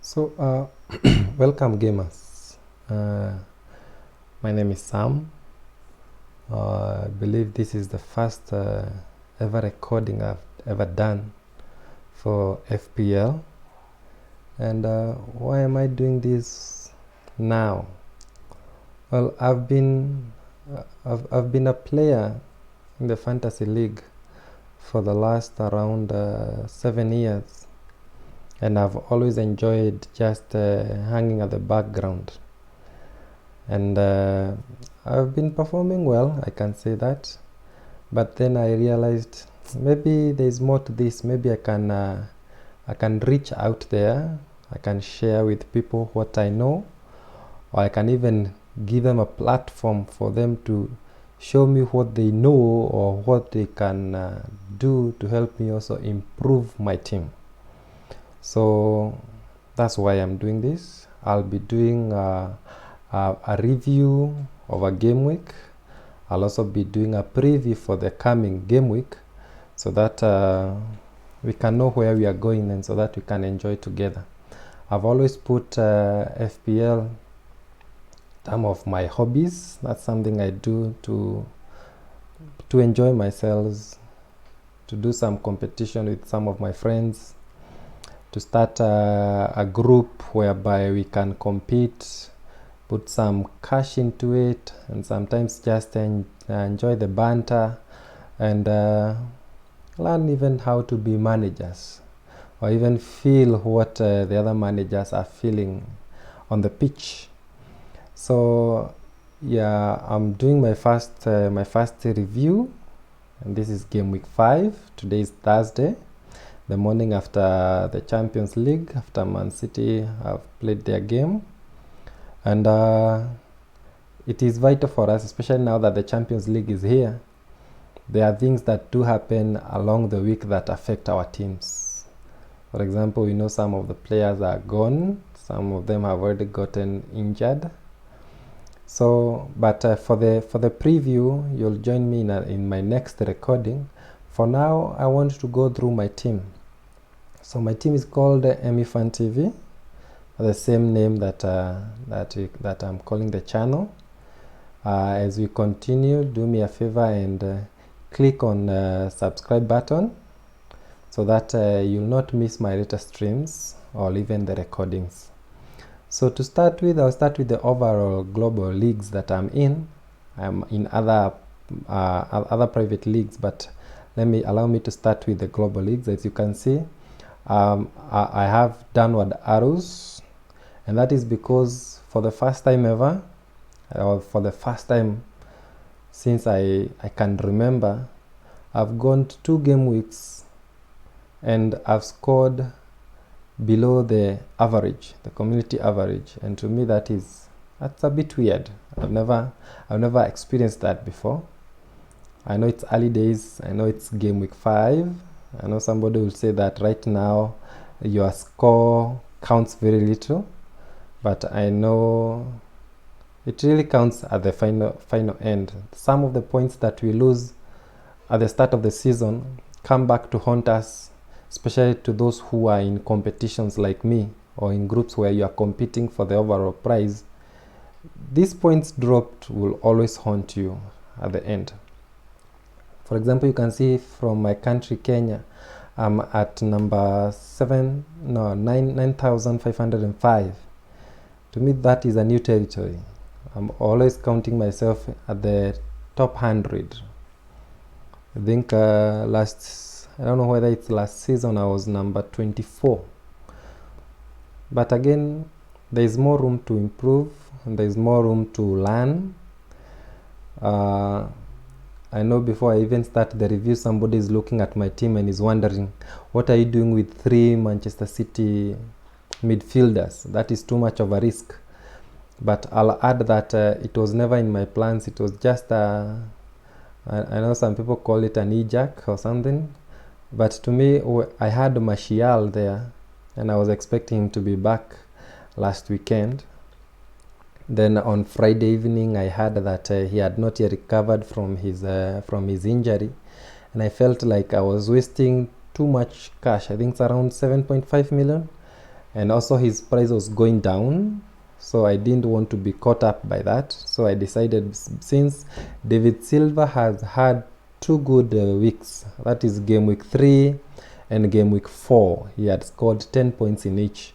So, welcome gamers. My name is Sam. I believe this is the first ever recording I've ever done for FPL. And why am I doing this now? Well, I've been a player in the fantasy league for the last around 7 years. And I've always enjoyed just hanging at the background. And I've been performing well, I can say that. But then I realized maybe there's more to this. Maybe I can reach out there. I can share with people what I know, or I can even give them a platform for them to show me what they know or what they can do to help me also improve my team. So that's why I'm doing this. I'll be doing a review of a game week. I'll also be doing a preview for the coming game week so that we can know where we are going and so that we can enjoy together. I've always put FPL some of my hobbies. That's something I do to enjoy myself, to do some competition with some of my friends, to start a group whereby we can compete, put some cash into it, and sometimes just enjoy the banter and learn even how to be managers, or even feel what the other managers are feeling on the pitch. So yeah, I'm doing my first review, and this is game week 5. Today is Thursday, the morning after the Champions League, after Man City have played their game. And it is vital for us, especially now that the Champions League is here. There are things that do happen along the week that affect our teams. For example, we know some of the players are gone. Some of them have already gotten injured. So, but for the preview, you'll join me in my next recording. For now, I want to go through my team. So my team is called MUFanTV, the same name that I'm calling the channel. As we continue, do me a favor and click on subscribe button so that you'll not miss my latest streams or even the recordings. So to start with, I'll start with the overall global leagues that I'm in. I'm in other private leagues, but allow me to start with the global leagues. As you can see, I have downward arrows, and that is because for the first time ever, or for the first time since I can remember, I've gone to 2 game weeks and I've scored below the average, the community average, and to me that's a bit weird. I've never experienced that before. I know it's early days, I know it's game week 5. I know somebody will say that right now your score counts very little, but I know it really counts at the final end. Some of the points that we lose at the start of the season come back to haunt us, especially to those who are in competitions like me, or in groups where you are competing for the overall prize. These points dropped will always haunt you at the end. For example, you can see from my country, Kenya, I'm at number 9,505. To me, that is a new territory. I'm always counting myself at the top 100. I think I don't know whether it's last season, I was number 24. But again, there is more room to improve, and there is more room to learn. I know before I even start the review, somebody is looking at my team and is wondering, what are you doing with 3 Manchester City midfielders? That is too much of a risk. But I'll add that it was never in my plans. It was just I know some people call it an e-jack or something. But to me, I had Martial there, and I was expecting him to be back last weekend. Then on Friday evening, I heard that he had not yet recovered from his injury, and I felt like I was wasting too much cash. I think it's around 7.5 million, and also his price was going down, so I didn't want to be caught up by that. So I decided, since David Silva has had 2 good weeks, that is game week 3 and game week 4, he had scored 10 points in each.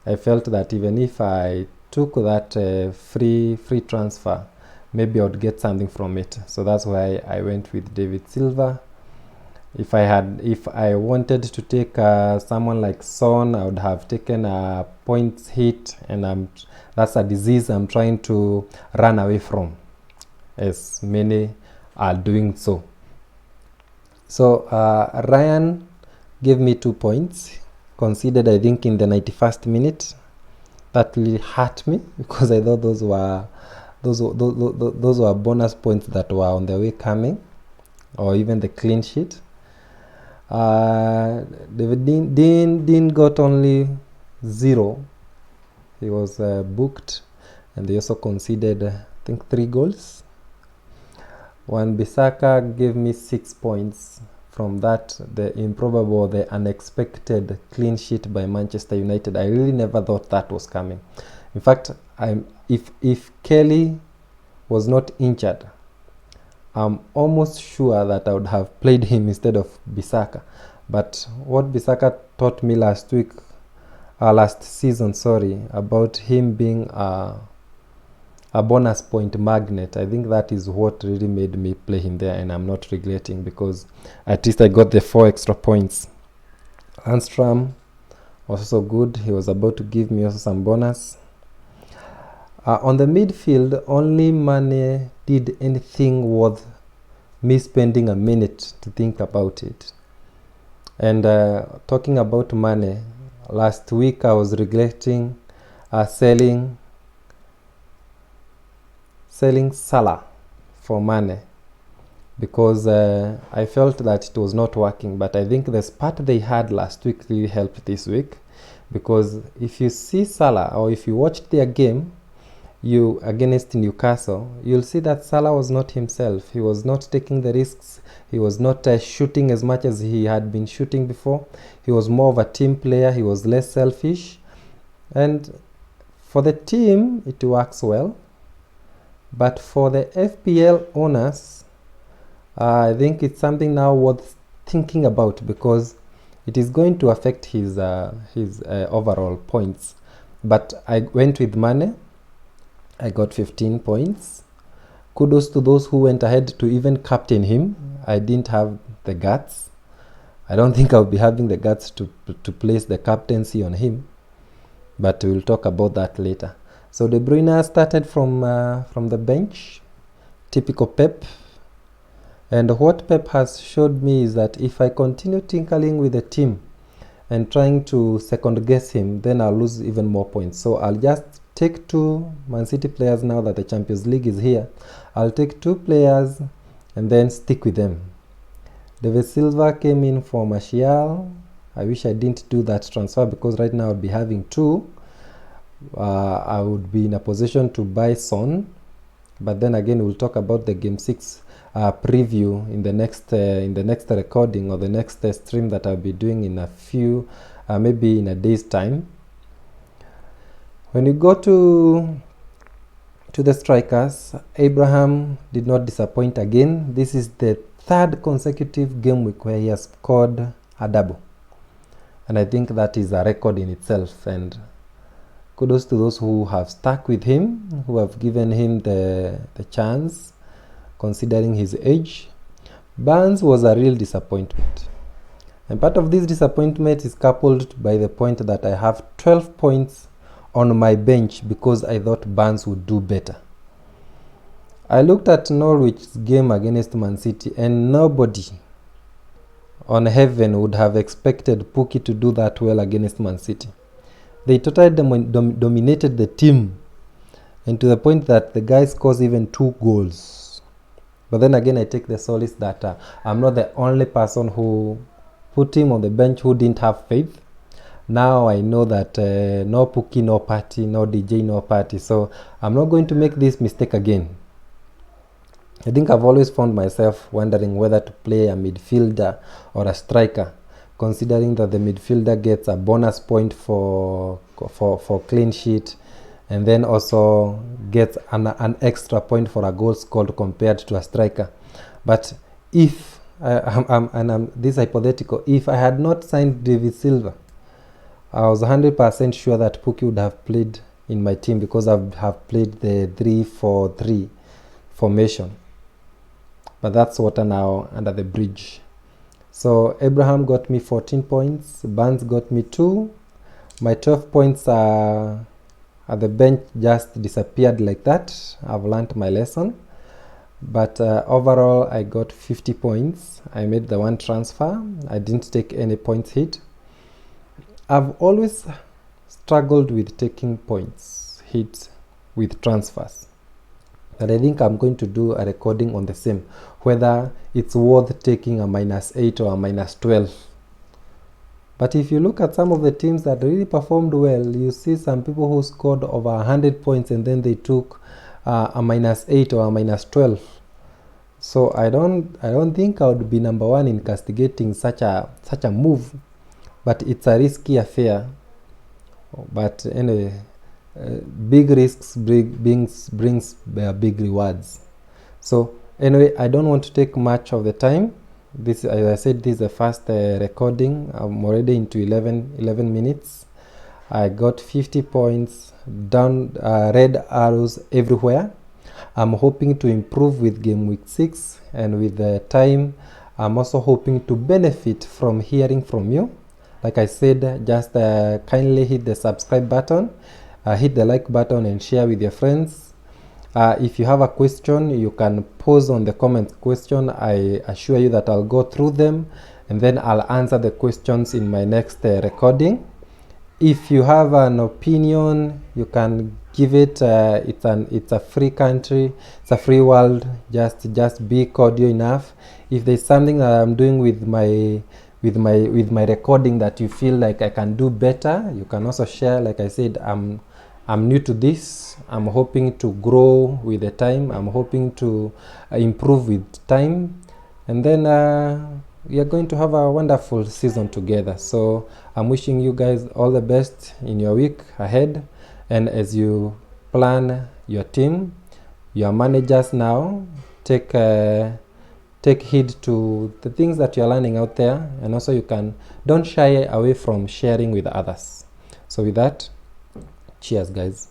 I felt that even if I took that free transfer, maybe I would get something from it. So that's why I went with David Silva. If I wanted to take someone like Son, I would have taken a points hit, and that's a disease I'm trying to run away from, as many are doing so. So Ryan gave me 2 points, conceded I think in the 91st minute. That really hurt me, because I thought those were bonus points that were on the way coming, or even the clean sheet. David Dean got only 0. He was booked, and they also conceded I think 3 goals. Wan-Bissaka gave me 6 points from that, the improbable, the unexpected clean sheet by Manchester United. I really never thought that was coming. In fact, if Kelly was not injured, I'm almost sure that I would have played him instead of Bissaka. But what Bissaka taught me last season, about him being a bonus point magnet, I think that is what really made me play him there, and I'm not regretting, because at least I got the 4 extra points. Landstram was also good. He was about to give me also some bonus. On the midfield, only Mane did anything worth me spending a minute to think about it. And talking about Mane, last week I was regretting selling Salah for Mane, because I felt that it was not working. But I think the spat they had last week really helped this week, because if you see Salah, or if you watched their game against Newcastle, you'll see that Salah was not himself. He was not taking the risks. He was not shooting as much as he had been shooting before. He was more of a team player. He was less selfish, and for the team it works well. But for the FPL owners, I think it's something now worth thinking about, because it is going to affect his overall points. But I went with Mane. I got 15 points. Kudos to those who went ahead to even captain him. I didn't have the guts. I don't think I'll be having the guts to place the captaincy on him, but we'll talk about that later. So De Bruyne started from the bench, typical Pep. And what Pep has showed me is that if I continue tinkering with the team and trying to second guess him, then I'll lose even more points. So I'll just take 2 Man City players now that the Champions League is here. I'll take 2 players and then stick with them. David Silva came in for Martial. I wish I didn't do that transfer, because right now I'd be having 2. I would be in a position to buy Son, but then again we'll talk about the Game 6 preview in the next recording, or the next stream that I'll be doing in a few, maybe in a day's time. When you go to the strikers, Abraham did not disappoint again. This is the 3rd consecutive game week where he has scored a double, and I think that is a record in itself. And kudos to those who have stuck with him, who have given him the chance, considering his age. Barnes was a real disappointment, and part of this disappointment is coupled by the point that I have 12 points on my bench, because I thought Barnes would do better. I looked at Norwich's game against Man City, and nobody on heaven would have expected Pukki to do that well against Man City. They totally dominated the team, and to the point that the guy scores even 2 goals. But then again, I take the solace that I'm not the only person who put him on the bench who didn't have faith. Now I know that no Pukki, no party, no DJ, no party. So I'm not going to make this mistake again. I think I've always found myself wondering whether to play a midfielder or a striker, considering that the midfielder gets a bonus point for for clean sheet, and then also gets an extra point for a goal scored compared to a striker. But if this is hypothetical, if I had not signed David Silva, I was 100% sure that Pukki would have played in my team, because I have played the 3-4-3 formation. But that's water now under the bridge. So Abraham got me 14 points, Barnes got me 2. My 12 points at the bench just disappeared like that. I've learned my lesson. But overall I got 50 points. I made the one transfer. I didn't take any points hit. I've always struggled with taking points hit with transfers. And I think I'm going to do a recording on the same, whether it's worth taking a -8 or a -12. But if you look at some of the teams that really performed well, you see some people who scored over 100 points and then they took a -8 or a -12. So I don't think I would be number one in castigating such a move, but it's a risky affair. But anyway, big risks brings big rewards. So anyway, I don't want to take much of the time. This, as I said, this is the first recording. I'm already into 11 minutes. I got 50 points down, red arrows everywhere. I'm hoping to improve with game week 6, and with the time I'm also hoping to benefit from hearing from you. Like I said, just kindly hit the subscribe button, hit the like button, and share with your friends. If you have a question, you can pose on the comment question. I assure you that I'll go through them, and then I'll answer the questions in my next recording. If you have an opinion, you can give it. It's a free country, it's a free world. Just be cordial enough. If there's something that I'm doing with my recording that you feel like I can do better, you can also share. Like I said, I'm new to this. I'm hoping to grow with the time. I'm hoping to improve with time, and then we are going to have a wonderful season together. So I'm wishing you guys all the best in your week ahead, and as you plan your team, your managers now, take heed to the things that you're learning out there, and also don't shy away from sharing with others. So with that, cheers guys.